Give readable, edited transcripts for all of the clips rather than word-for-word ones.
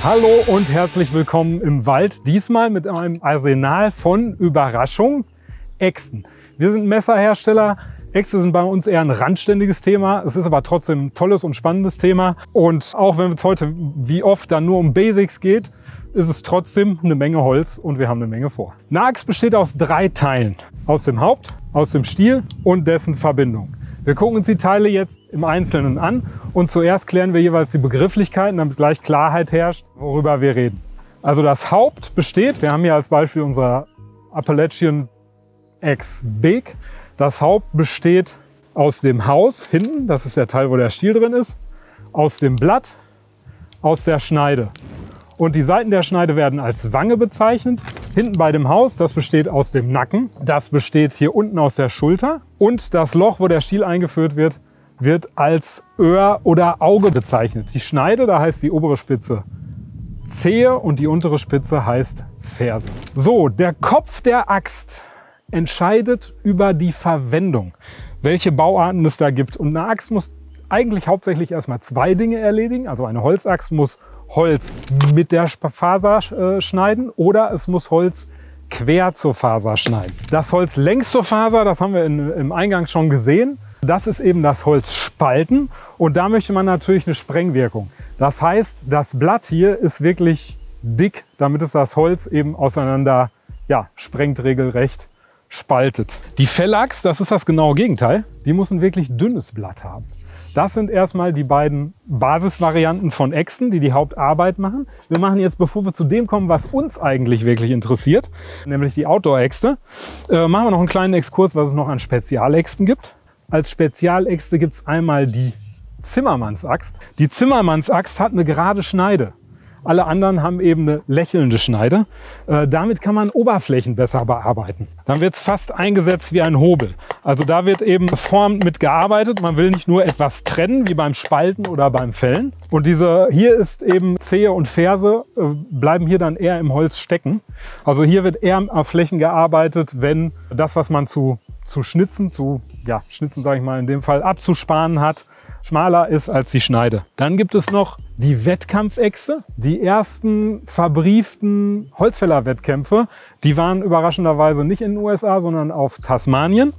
Hallo und herzlich willkommen im Wald, diesmal mit einem Arsenal von Überraschungen, Äxten. Wir sind Messerhersteller, Äxte sind bei uns eher ein randständiges Thema, es ist aber trotzdem ein tolles und spannendes Thema. Und auch wenn es heute wie oft dann nur um Basics geht, ist es trotzdem eine Menge Holz und wir haben eine Menge vor. Eine Axt besteht aus 3 Teilen, aus dem Haupt, aus dem Stiel und dessen Verbindung. Wir gucken uns die Teile jetzt im Einzelnen an und zuerst klären wir jeweils die Begrifflichkeiten, damit gleich Klarheit herrscht, worüber wir reden. Also das Haupt besteht, wir haben hier als Beispiel unser Appalachian Axe Big. Das Haupt besteht aus dem Haus hinten, das ist der Teil, wo der Stiel drin ist, aus dem Blatt, aus der Schneide. Und die Seiten der Schneide werden als Wange bezeichnet. Hinten bei dem Haus, das besteht aus dem Nacken, das besteht hier unten aus der Schulter. Und das Loch, wo der Stiel eingeführt wird, wird als Öhr oder Auge bezeichnet. Die Schneide, da heißt die obere Spitze Zehe und die untere Spitze heißt Ferse. So, der Kopf der Axt entscheidet über die Verwendung, welche Bauarten es da gibt. Und eine Axt muss eigentlich hauptsächlich erstmal 2 Dinge erledigen. Also eine Holzaxt muss Holz mit der Faser schneiden oder es muss Holz quer zur Faser schneiden. Das Holz längs zur Faser, das haben wir im Eingang schon gesehen, das ist eben das Holz spalten und da möchte man natürlich eine Sprengwirkung. Das heißt, das Blatt hier ist wirklich dick, damit es das Holz eben auseinander sprengt, regelrecht spaltet. Die Fellaxt, das ist das genaue Gegenteil, die muss ein wirklich dünnes Blatt haben. Das sind erstmal die beiden Basisvarianten von Äxten, die die Hauptarbeit machen. Wir machen jetzt, bevor wir zu dem kommen, was uns eigentlich wirklich interessiert, nämlich die Outdoor-Äxte, machen wir noch einen kleinen Exkurs, was es noch an Spezialäxten gibt. Als Spezialäxte gibt es einmal die Zimmermannsaxt. Die Zimmermannsaxt hat eine gerade Schneide. Alle anderen haben eben eine lächelnde Schneide. Damit kann man Oberflächen besser bearbeiten. Dann wird es fast eingesetzt wie ein Hobel. Also da wird eben geformt mit gearbeitet. Man will nicht nur etwas trennen, wie beim Spalten oder beim Fällen. Und diese hier ist eben Zehe und Ferse, bleiben hier dann eher im Holz stecken. Also hier wird eher auf Flächen gearbeitet, wenn das, was man zu schnitzen, schnitzen sage ich mal in dem Fall, abzusparen hat, schmaler ist als die Schneide. Dann gibt es noch die Wettkampfäxte. Die ersten verbrieften Holzfäller-Wettkämpfe, die waren überraschenderweise nicht in den USA, sondern auf Tasmanien.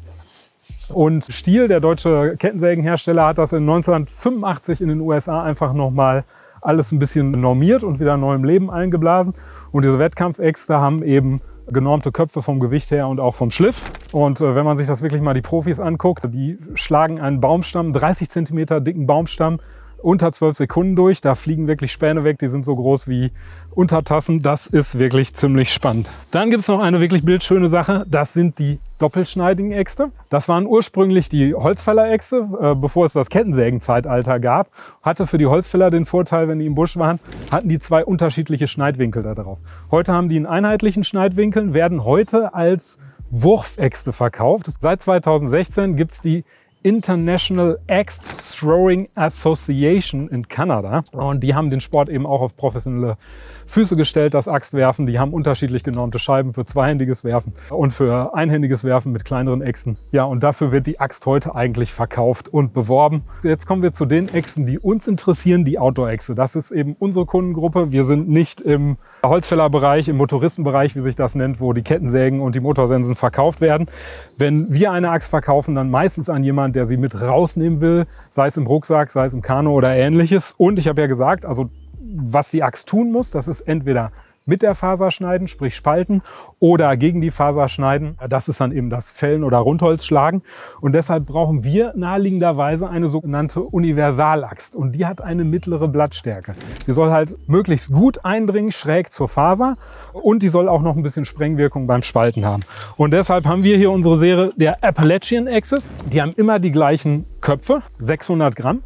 Und Stihl, der deutsche Kettensägenhersteller, hat das in 1985 in den USA einfach nochmal alles ein bisschen normiert und wieder neuem Leben eingeblasen. Und diese Wettkampfäxte haben eben genormte Köpfe vom Gewicht her und auch vom Schliff. Und wenn man sich das wirklich mal die Profis anguckt, die schlagen einen Baumstamm, 30 cm dicken Baumstamm, unter 12 Sekunden durch. Da fliegen wirklich Späne weg, die sind so groß wie Untertassen. Das ist wirklich ziemlich spannend. Dann gibt es noch eine wirklich bildschöne Sache. Das sind die doppelschneidigen Äxte. Das waren ursprünglich die Holzfälleräxte, bevor es das Kettensägenzeitalter gab. Hatte für die Holzfäller den Vorteil, wenn die im Busch waren, hatten die 2 unterschiedliche Schneidwinkel da drauf. Heute haben die einen einheitlichen Schneidwinkel, werden heute als Wurfäxte verkauft. Seit 2016 gibt es die International Axe Throwing Association in Kanada. Und die haben den Sport eben auch auf professionelle Füße gestellt, das Axtwerfen. Die haben unterschiedlich genormte Scheiben für zweihändiges Werfen und für einhändiges Werfen mit kleineren Äxten. Ja, und dafür wird die Axt heute eigentlich verkauft und beworben. Jetzt kommen wir zu den Äxten, die uns interessieren, die Outdoor-Äxte. Das ist eben unsere Kundengruppe. Wir sind nicht im Holzfällerbereich, im Motoristenbereich, wie sich das nennt, wo die Kettensägen und die Motorsensen verkauft werden. Wenn wir eine Axt verkaufen, dann meistens an jemanden, der sie mit rausnehmen will, sei es im Rucksack, sei es im Kanu oder ähnliches. Und ich habe ja gesagt, also was die Axt tun muss, das ist entweder mit der Faser schneiden, sprich spalten, oder gegen die Faser schneiden. Das ist dann eben das Fällen oder Rundholz schlagen. Und deshalb brauchen wir naheliegenderweise eine sogenannte Universalaxt. Und die hat eine mittlere Blattstärke. Die soll halt möglichst gut eindringen, schräg zur Faser. Und die soll auch noch ein bisschen Sprengwirkung beim Spalten haben. Und deshalb haben wir hier unsere Serie der Appalachian Axes. Die haben immer die gleichen Köpfe, 600 Gramm.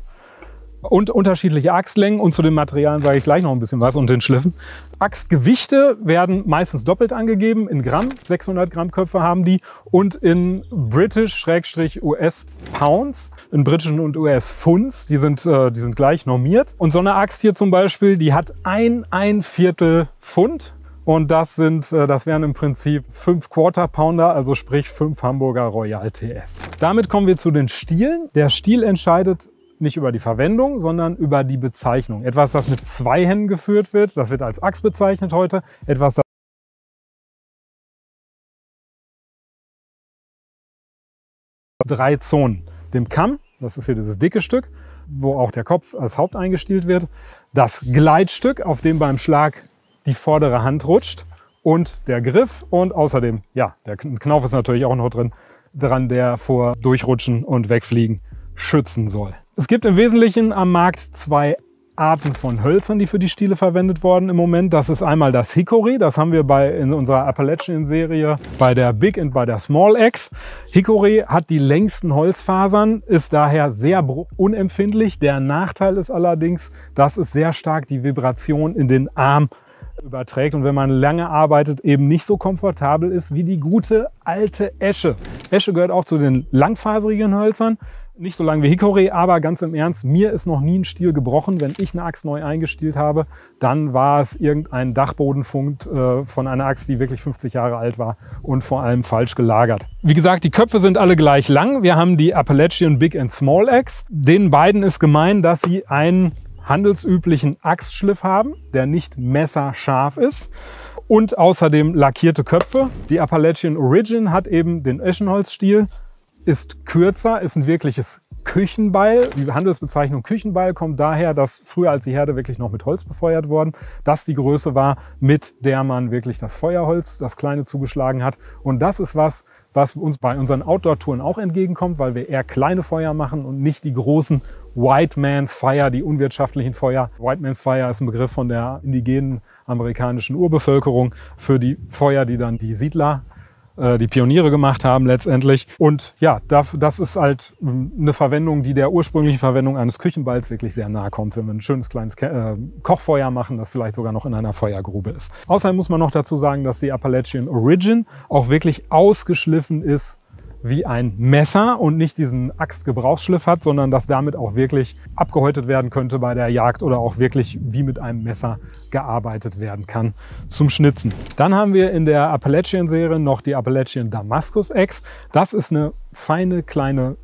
Und unterschiedliche Axtlängen, und zu den Materialien sage ich gleich noch ein bisschen was und den Schliffen. Axtgewichte werden meistens doppelt angegeben in Gramm, 600 Gramm Köpfe haben die, und in British/US Pounds, in britischen und US Pfunds, die sind gleich normiert. Und so eine Axt hier zum Beispiel, die hat ein Viertel Pfund Und das wären im Prinzip 5 Quarter Pounder, also sprich 5 Hamburger Royal TS. Damit kommen wir zu den Stielen. Der Stiel entscheidet nicht über die Verwendung, sondern über die Bezeichnung. Etwas, das mit 2 Händen geführt wird, das wird als Axt bezeichnet heute. Etwas, das 3 Zonen. Dem Kamm, das ist hier dieses dicke Stück, wo auch der Kopf als Haupt eingestielt wird. Das Gleitstück, auf dem beim Schlag die vordere Hand rutscht, und der Griff, und außerdem, ja, der Knauf ist natürlich auch noch dran, der vor Durchrutschen und Wegfliegen schützen soll. Es gibt im Wesentlichen am Markt 2 Arten von Hölzern, die für die Stiele verwendet worden im Moment. Das ist einmal das Hickory, das haben wir in unserer Appalachian-Serie bei der Big und bei der Small Axe. Hickory hat die längsten Holzfasern, ist daher sehr unempfindlich. Der Nachteil ist allerdings, dass es sehr stark die Vibration in den Arm überträgt und wenn man lange arbeitet, eben nicht so komfortabel ist wie die gute alte Esche. Esche gehört auch zu den langfaserigen Hölzern. Nicht so lang wie Hickory, aber ganz im Ernst, mir ist noch nie ein Stiel gebrochen. Wenn ich eine Axt neu eingestielt habe, dann war es irgendein Dachbodenfund von einer Axt, die wirklich 50 Jahre alt war und vor allem falsch gelagert. Wie gesagt, die Köpfe sind alle gleich lang. Wir haben die Appalachian Big and Small Axe. Den beiden ist gemein, dass sie einen handelsüblichen Axtschliff haben, der nicht messerscharf ist. Und außerdem lackierte Köpfe. Die Appalachian Origin hat eben den Eschenholzstiel, ist kürzer, ist ein wirkliches Küchenbeil. Die Handelsbezeichnung Küchenbeil kommt daher, dass früher, als die Herde wirklich noch mit Holz befeuert worden, das die Größe war, mit der man wirklich das Feuerholz, das kleine, zugeschlagen hat. Und das ist was uns bei unseren Outdoor-Touren auch entgegenkommt, weil wir eher kleine Feuer machen und nicht die großen White Man's Fire, die unwirtschaftlichen Feuer. White Man's Fire ist ein Begriff von der indigenen amerikanischen Urbevölkerung für die Feuer, die dann die Siedler, die Pioniere gemacht haben letztendlich. Und ja, das ist halt eine Verwendung, die der ursprünglichen Verwendung eines Küchenballs wirklich sehr nahe kommt, wenn wir ein schönes kleines Kochfeuer machen, das vielleicht sogar noch in einer Feuergrube ist. Außerdem muss man noch dazu sagen, dass die Appalachian Origin auch wirklich ausgeschliffen ist wie ein Messer und nicht diesen Axtgebrauchsschliff hat, sondern dass damit auch wirklich abgehäutet werden könnte bei der Jagd oder auch wirklich wie mit einem Messer gearbeitet werden kann zum Schnitzen. Dann haben wir in der Appalachian-Serie noch die Appalachian Damascus Axe. Das ist eine feine kleine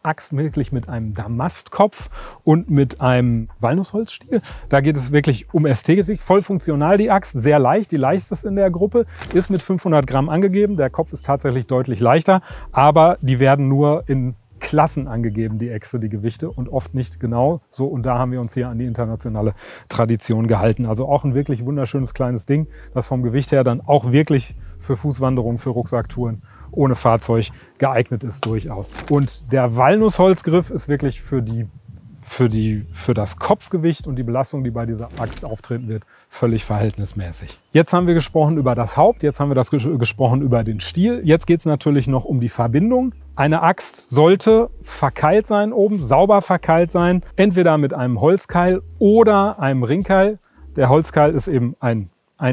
Axt, wirklich mit einem Damastkopf und mit einem Walnussholzstiel. Da geht es wirklich um Ästhetik. Voll funktional die Axt, sehr leicht, die leichteste in der Gruppe, ist mit 500 Gramm angegeben. Der Kopf ist tatsächlich deutlich leichter, aber die werden nur in Klassen angegeben, die Äxte, die Gewichte, und oft nicht genau so. Und da haben wir uns hier an die internationale Tradition gehalten. Also auch ein wirklich wunderschönes kleines Ding, das vom Gewicht her dann auch wirklich für Fußwanderungen, für Rucksacktouren ohne Fahrzeug geeignet ist durchaus. Und der Walnussholzgriff ist wirklich für das Kopfgewicht und die Belastung, die bei dieser Axt auftreten wird, völlig verhältnismäßig. Jetzt haben wir gesprochen über das Haupt, jetzt haben wir gesprochen über den Stiel. Jetzt geht es natürlich noch um die Verbindung. Eine Axt sollte verkeilt sein oben, sauber verkeilt sein, entweder mit einem Holzkeil oder einem Ringkeil. Der Holzkeil ist eben ein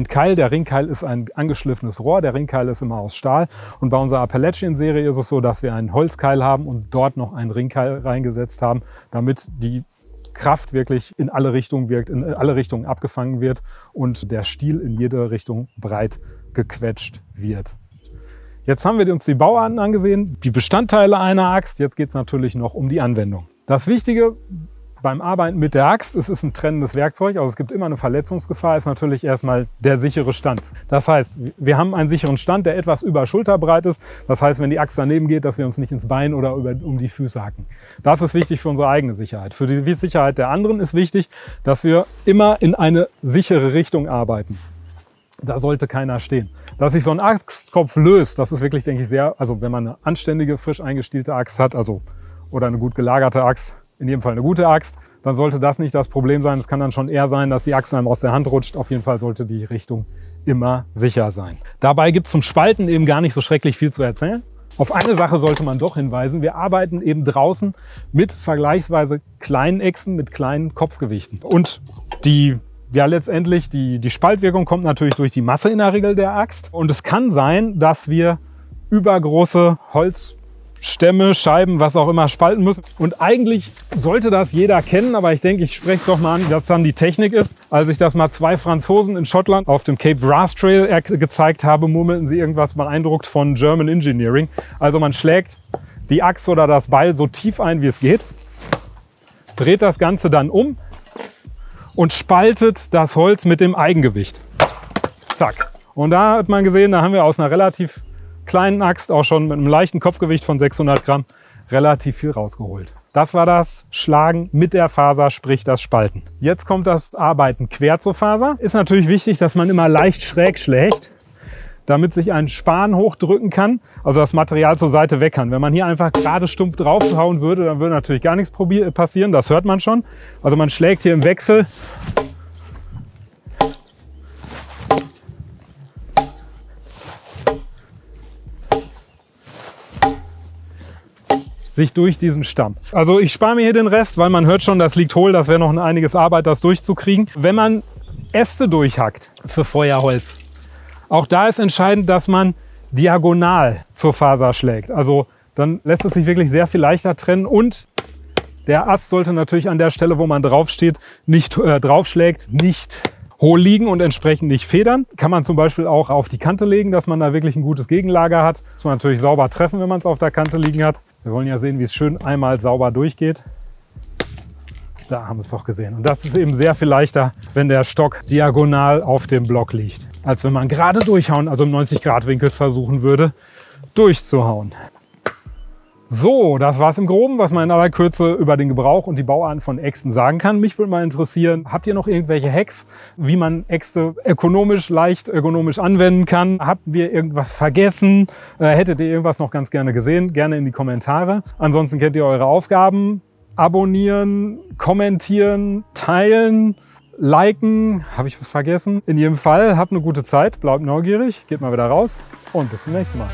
Keil, der Ringkeil ist ein angeschliffenes Rohr, der Ringkeil ist immer aus Stahl. Und bei unserer Appalachian-Serie ist es so, dass wir einen Holzkeil haben und dort noch einen Ringkeil reingesetzt haben, damit die Kraft wirklich in alle Richtungen wirkt, in alle Richtungen abgefangen wird und der Stiel in jede Richtung breit gequetscht wird. Jetzt haben wir uns die Bauarten angesehen, die Bestandteile einer Axt. Jetzt geht es natürlich noch um die Anwendung. Das Wichtige beim Arbeiten mit der Axt, es ist ein trennendes Werkzeug, also es gibt immer eine Verletzungsgefahr, ist natürlich erstmal der sichere Stand. Das heißt, wir haben einen sicheren Stand, der etwas über schulterbreit ist. Das heißt, wenn die Axt daneben geht, dass wir uns nicht ins Bein oder um die Füße hacken. Das ist wichtig für unsere eigene Sicherheit. Für die Sicherheit der anderen ist wichtig, dass wir immer in eine sichere Richtung arbeiten. Da sollte keiner stehen. Dass sich so ein Axtkopf löst, das ist wirklich, denke ich, also wenn man eine anständige, frisch eingestielte Axt hat, oder eine gut gelagerte Axt, in jedem Fall eine gute Axt, dann sollte das nicht das Problem sein. Es kann dann schon eher sein, dass die Axt einem aus der Hand rutscht. Auf jeden Fall sollte die Richtung immer sicher sein. Dabei gibt es zum Spalten eben gar nicht so schrecklich viel zu erzählen. Auf eine Sache sollte man doch hinweisen. Wir arbeiten eben draußen mit vergleichsweise kleinen Äxten, mit kleinen Kopfgewichten. Und letztendlich die Spaltwirkung kommt natürlich durch die Masse in der Regel der Axt. Und es kann sein, dass wir übergroße Holzstücke Stämme, Scheiben, was auch immer spalten müssen. Und eigentlich sollte das jeder kennen, aber ich denke, ich spreche es doch mal an, dass dann die Technik ist. Als ich das mal 2 Franzosen in Schottland auf dem Cape Wrath Trail gezeigt habe, murmelten sie irgendwas beeindruckt von German Engineering. Also man schlägt die Axt oder das Beil so tief ein, wie es geht, dreht das Ganze dann um und spaltet das Holz mit dem Eigengewicht. Zack. Und da hat man gesehen, da haben wir aus einer relativ kleinen Axt, auch schon mit einem leichten Kopfgewicht von 600 Gramm, relativ viel rausgeholt. Das war das Schlagen mit der Faser, sprich das Spalten. Jetzt kommt das Arbeiten quer zur Faser. Ist natürlich wichtig, dass man immer leicht schräg schlägt, damit sich ein Span hochdrücken kann, also das Material zur Seite weg kann. Wenn man hier einfach gerade stumpf draufhauen würde, dann würde natürlich gar nichts passieren, das hört man schon. Also man schlägt hier im Wechsel sich durch diesen Stamm. Also ich spare mir hier den Rest, weil man hört schon, das liegt hohl, das wäre noch einiges Arbeit, das durchzukriegen. Wenn man Äste durchhackt für Feuerholz, auch da ist entscheidend, dass man diagonal zur Faser schlägt. Also dann lässt es sich wirklich sehr viel leichter trennen und der Ast sollte natürlich an der Stelle, wo man draufsteht, nicht draufschlägt, nicht hohl liegen und entsprechend nicht federn. Kann man zum Beispiel auch auf die Kante legen, dass man da wirklich ein gutes Gegenlager hat. Muss man natürlich sauber treffen, wenn man es auf der Kante liegen hat. Wir wollen ja sehen, wie es schön einmal sauber durchgeht. Da haben wir es doch gesehen. Und das ist eben sehr viel leichter, wenn der Stock diagonal auf dem Block liegt, als wenn man gerade durchhauen, also im 90-Grad-Winkel versuchen würde, durchzuhauen. So, das war es im Groben, was man in aller Kürze über den Gebrauch und die Bauart von Äxten sagen kann. Mich würde mal interessieren, habt ihr noch irgendwelche Hacks, wie man Äxte leicht ergonomisch anwenden kann? Habt ihr irgendwas vergessen? Hättet ihr irgendwas noch ganz gerne gesehen? Gerne in die Kommentare. Ansonsten kennt ihr eure Aufgaben. Abonnieren, kommentieren, teilen, liken. Habe ich was vergessen? In jedem Fall, habt eine gute Zeit, bleibt neugierig, geht mal wieder raus und bis zum nächsten Mal.